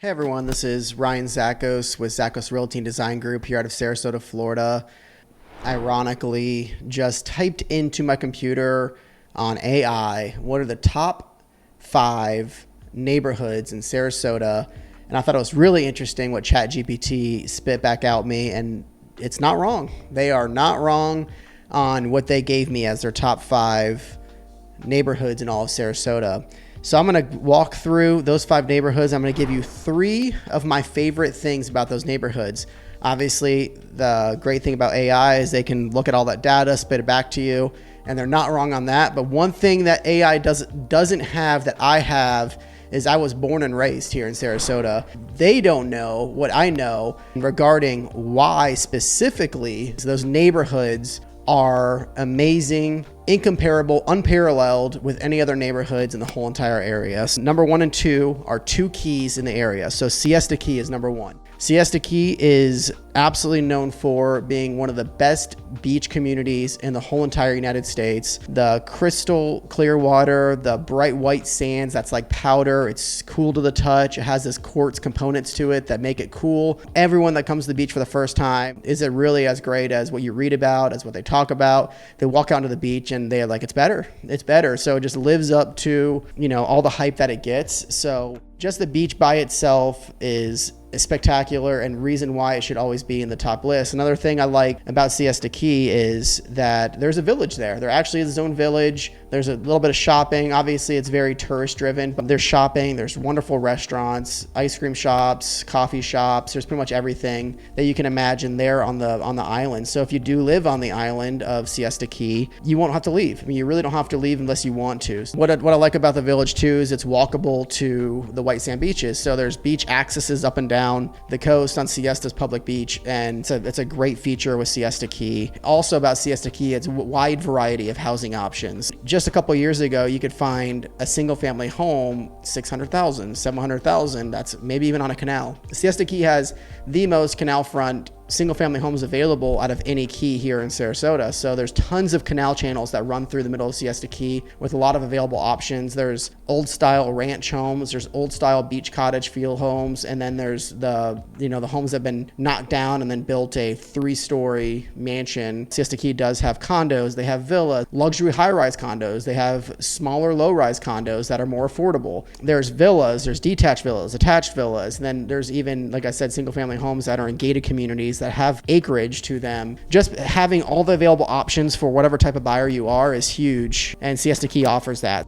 Hey everyone, this is Ryan Zakos with Zakos Realty and Design Group here out of Sarasota, Florida. Ironically, just typed into my computer on AI, what are the top 5 neighborhoods in Sarasota? And I thought it was really interesting what Chat GPT spit back out me, and it's not wrong. They are not wrong on what they gave me as their top 5 neighborhoods in all of Sarasota. So I'm going to walk through those 5 neighborhoods. I'm going to give you 3 of my favorite things about those neighborhoods. Obviously, the great thing about AI is they can look at all that data, spit it back to you, and they're not wrong on that. But one thing that AI doesn't have that I have is I was born and raised here in Sarasota. They don't know what I know regarding why specifically those neighborhoods are amazing, incomparable, unparalleled with any other neighborhoods in the whole entire area. So number 1 and 2 are 2 keys in the area. So Siesta Key is number 1. Siesta Key is absolutely known for being one of the best beach communities in the whole entire United States. The crystal clear water, the bright white sands that's like powder, it's cool to the touch. It has this quartz components to it that make it cool. Everyone that comes to the beach for the first time, is it really as great as what you read about, as what they talk about? They walk out onto the beach and they're like, it's better. So it just lives up to, all the hype that it gets. So just the beach by itself is spectacular and reason why it should always be in the top list. Another thing I like about Siesta Key is that there's a village there. There actually is its own village. There's a little bit of shopping. Obviously, it's very tourist driven, but there's shopping. There's wonderful restaurants, ice cream shops, coffee shops. There's pretty much everything that you can imagine there on the island. So if you do live on the island of Siesta Key, you won't have to leave. I mean, you really don't have to leave unless you want to. What I like about the village too is it's walkable to the white sand beaches. So there's beach accesses up and down the coast on Siesta's public beach, and it's a great feature with Siesta Key. Also about Siesta Key, it's a wide variety of housing options. Just a couple years ago, you could find a single family home, $600,000, $700,000, that's maybe even on a canal. Siesta Key has the most canal front single family homes available out of any key here in Sarasota. So there's tons of canal channels that run through the middle of Siesta Key with a lot of available options. There's old style ranch homes, there's old style beach cottage feel homes, and then there's the homes that have been knocked down and then built a 3-story mansion. Siesta Key does have condos, they have villas, luxury high-rise condos, they have smaller low-rise condos that are more affordable. There's villas, there's detached villas, attached villas, and then there's even, like I said, single family homes that are in gated communities that have acreage to them. Just having all the available options for whatever type of buyer you are is huge, and Siesta Key offers that.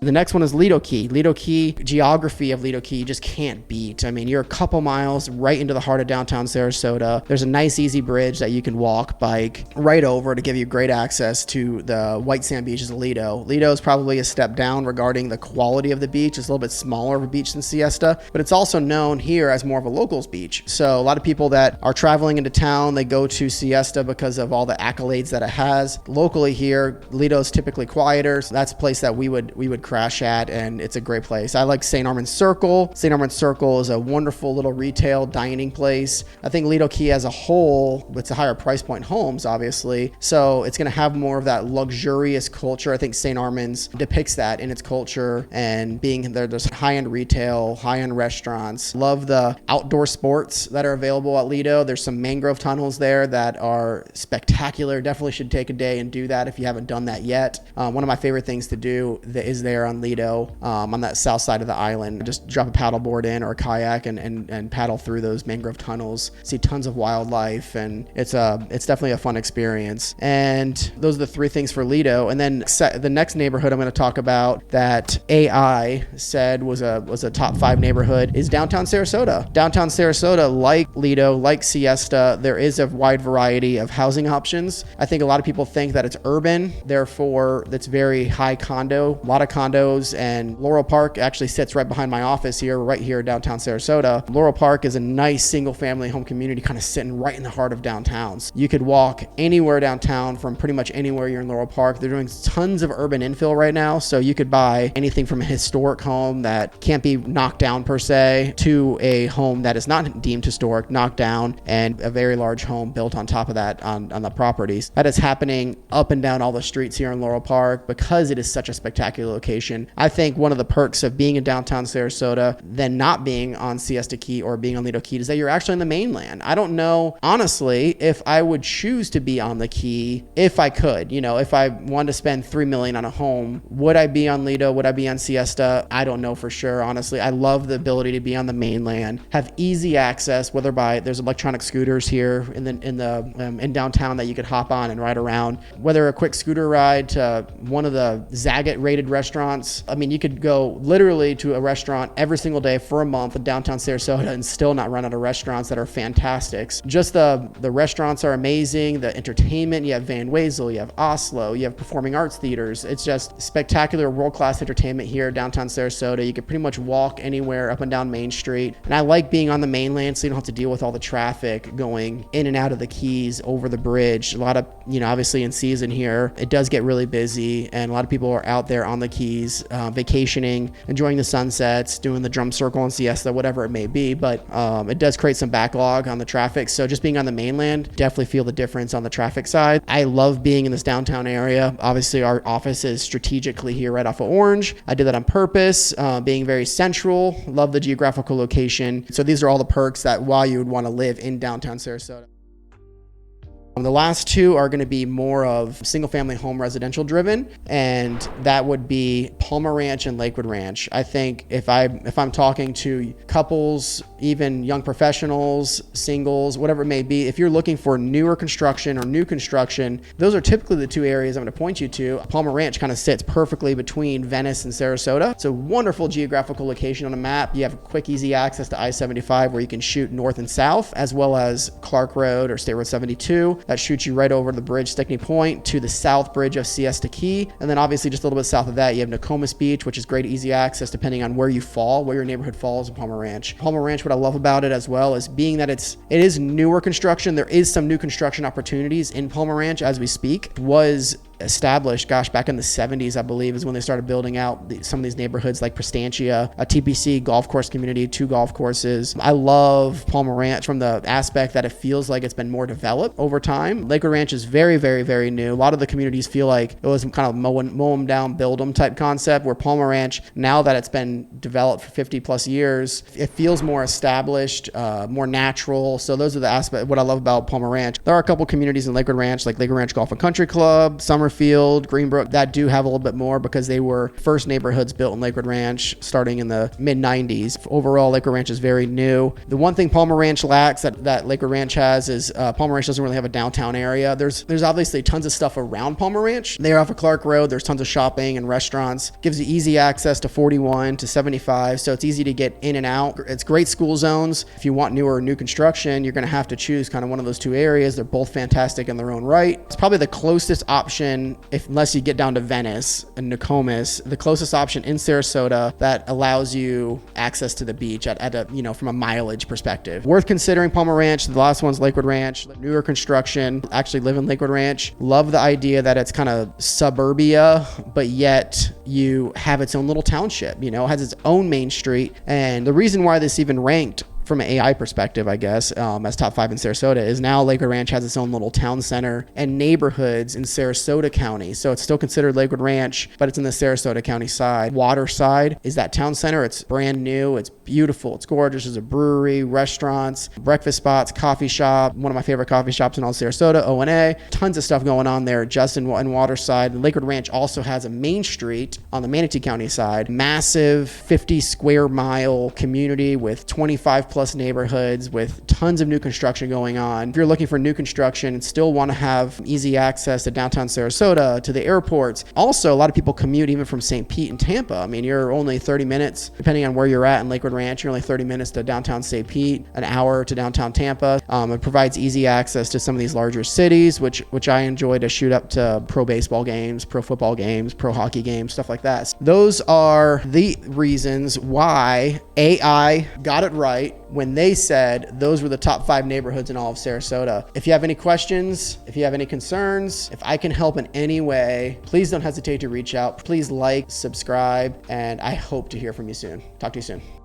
The next one is Lido Key. Lido Key, geography of Lido Key, you just can't beat. I mean, you're a couple miles right into the heart of downtown Sarasota. There's a nice, easy bridge that you can walk, bike right over to give you great access to the white sand beaches of Lido. Lido is probably a step down regarding the quality of the beach. It's a little bit smaller of a beach than Siesta, but it's also known here as more of a locals beach. So a lot of people that are traveling into town, they go to Siesta because of all the accolades that it has. Locally here, Lido is typically quieter. So that's a place that we would crash at, and it's a great place. I like St. Armand's Circle. St. Armand's Circle is a wonderful little retail dining place. I think Lido Key as a whole, it's a higher price point homes, obviously, so it's going to have more of that luxurious culture. I think St. Armand's depicts that in its culture, and being there, there's high-end retail, high-end restaurants. Love the outdoor sports that are available at Lido. There's some mangrove tunnels there that are spectacular. Definitely should take a day and do that if you haven't done that yet. One of my favorite things to do is there on Lido, on that south side of the island. Just drop a paddleboard in or a kayak and paddle through those mangrove tunnels. See tons of wildlife, and it's definitely a fun experience. And those are the 3 things for Lido. And then the next neighborhood I'm going to talk about that AI said was a top 5 neighborhood is downtown Sarasota. Downtown Sarasota, like Lido, like Siesta, there is a wide variety of housing options. I think a lot of people think that it's urban, therefore that's very high condo, a lot of condos, and Laurel Park actually sits right behind my office here, right here downtown Sarasota. Laurel Park is a nice single family home community kind of sitting right in the heart of downtown. So you could walk anywhere downtown from pretty much anywhere you're in Laurel Park. They're doing tons of urban infill right now, so you could buy anything from a historic home that can't be knocked down per se to a home that is not deemed historic, knocked down, and a very large home built on top of that on the properties. That is happening up and down all the streets here in Laurel Park because it is such a spectacular location. location. I think one of the perks of being in downtown Sarasota than not being on Siesta Key or being on Lido Key is that you're actually on the mainland. I don't know, honestly, if I would choose to be on the Key if I could. If I wanted to spend $3 million on a home, would I be on Lido? Would I be on Siesta? I don't know for sure, honestly. I love the ability to be on the mainland, have easy access, whether there's electronic scooters here in downtown that you could hop on and ride around, whether a quick scooter ride to one of the Zagat rated restaurants. I mean, you could go literally to a restaurant every single day for a month in downtown Sarasota and still not run out of restaurants that are fantastic. Just the restaurants are amazing. The entertainment, you have Van Wezel, you have Oslo, you have performing arts theaters. It's just spectacular, world-class entertainment here downtown Sarasota. You could pretty much walk anywhere up and down Main Street. And I like being on the mainland so you don't have to deal with all the traffic going in and out of the Keys over the bridge. A lot of, obviously in season here, it does get really busy and a lot of people are out there on the Keys, vacationing, enjoying the sunsets, doing the drum circle and siesta, whatever it may be. But it does create some backlog on the traffic. So just being on the mainland, definitely feel the difference on the traffic side. I love being in this downtown area. Obviously, our office is strategically here right off of Orange. I did that on purpose, being very central. Love the geographical location. So these are all the perks that why you would want to live in downtown Sarasota. The last two are going to be more of single family home residential driven, and that would be Palmer Ranch and Lakewood Ranch. I think if I'm talking to couples, even young professionals, singles, whatever it may be, if you're looking for newer construction or new construction, those are typically the two areas I'm going to point you to. Palmer Ranch kind of sits perfectly between Venice and Sarasota. It's a wonderful geographical location on a map. You have quick, easy access to I-75 where you can shoot north and south, as well as Clark Road or State Road 72. That shoots you right over the bridge, Stickney Point, to the south bridge of Siesta Key. And then obviously just a little bit south of that, you have Nokomis Beach, which is great easy access depending on where you fall, where your neighborhood falls in Palmer Ranch. Palmer Ranch, what I love about it as well is being that it is newer construction. There is some new construction opportunities in Palmer Ranch as we speak. Was established, back in the 70s, I believe, is when they started building out some of these neighborhoods like Prestantia, a TPC golf course community, 2 golf courses. I love Palmer Ranch from the aspect that it feels like it's been more developed over time. Lakewood Ranch is very, very, very new. A lot of the communities feel like it was kind of mow them down, build them type concept, where Palmer Ranch, now that it's been developed for 50 plus years, it feels more established, more natural. So those are the aspects, what I love about Palmer Ranch. There are a couple communities in Lakewood Ranch, like Lakewood Ranch Golf and Country Club, Summerfield, Greenbrook, that do have a little bit more because they were first neighborhoods built in Lakewood Ranch starting in the mid 90s. Overall, Lakewood Ranch is very new. The one thing Palmer Ranch lacks that Lakewood Ranch has is Palmer Ranch doesn't really have a downtown area. There's obviously tons of stuff around Palmer Ranch. They're off of Clark Road. There's tons of shopping and restaurants. Gives you easy access to 41 to 75, so it's easy to get in and out. It's great school zones. If you want newer or new construction, you're going to have to choose kind of one of those two areas. They're both fantastic in their own right. It's probably the closest option, unless you get down to Venice and Nokomis, the closest option in Sarasota that allows you access to the beach at a, from a mileage perspective. Worth considering Palmer Ranch. The last one's Lakewood Ranch, newer construction. Actually live in Lakewood Ranch. Love the idea that it's kind of suburbia, but yet you have its own little township, it has its own main street. And the reason why this even ranked from an AI perspective, I guess, as top 5 in Sarasota, is now Lakewood Ranch has its own little town center and neighborhoods in Sarasota County. So it's still considered Lakewood Ranch, but it's in the Sarasota County side. Waterside is that town center. It's brand new. It's beautiful. It's gorgeous. There's a brewery, restaurants, breakfast spots, coffee shop. One of my favorite coffee shops in all Sarasota, O&A. Tons of stuff going on there just in Waterside. And Lakewood Ranch also has a main street on the Manatee County side. Massive 50 square mile community with 25 plus neighborhoods with tons of new construction going on. If you're looking for new construction and still want to have easy access to downtown Sarasota, to the airports. Also, a lot of people commute even from St. Pete and Tampa. I mean, you're only 30 minutes, depending on where you're at in Lakewood Ranch, you're only 30 minutes to downtown St. Pete, an hour to downtown Tampa. It provides easy access to some of these larger cities, which I enjoy to shoot up to pro baseball games, pro football games, pro hockey games, stuff like that. Those are the reasons why AI got it right when they said those were the top 5 neighborhoods in all of Sarasota. If you have any questions, if you have any concerns, if I can help in any way, please don't hesitate to reach out. Please like, subscribe, and I hope to hear from you soon. Talk to you soon.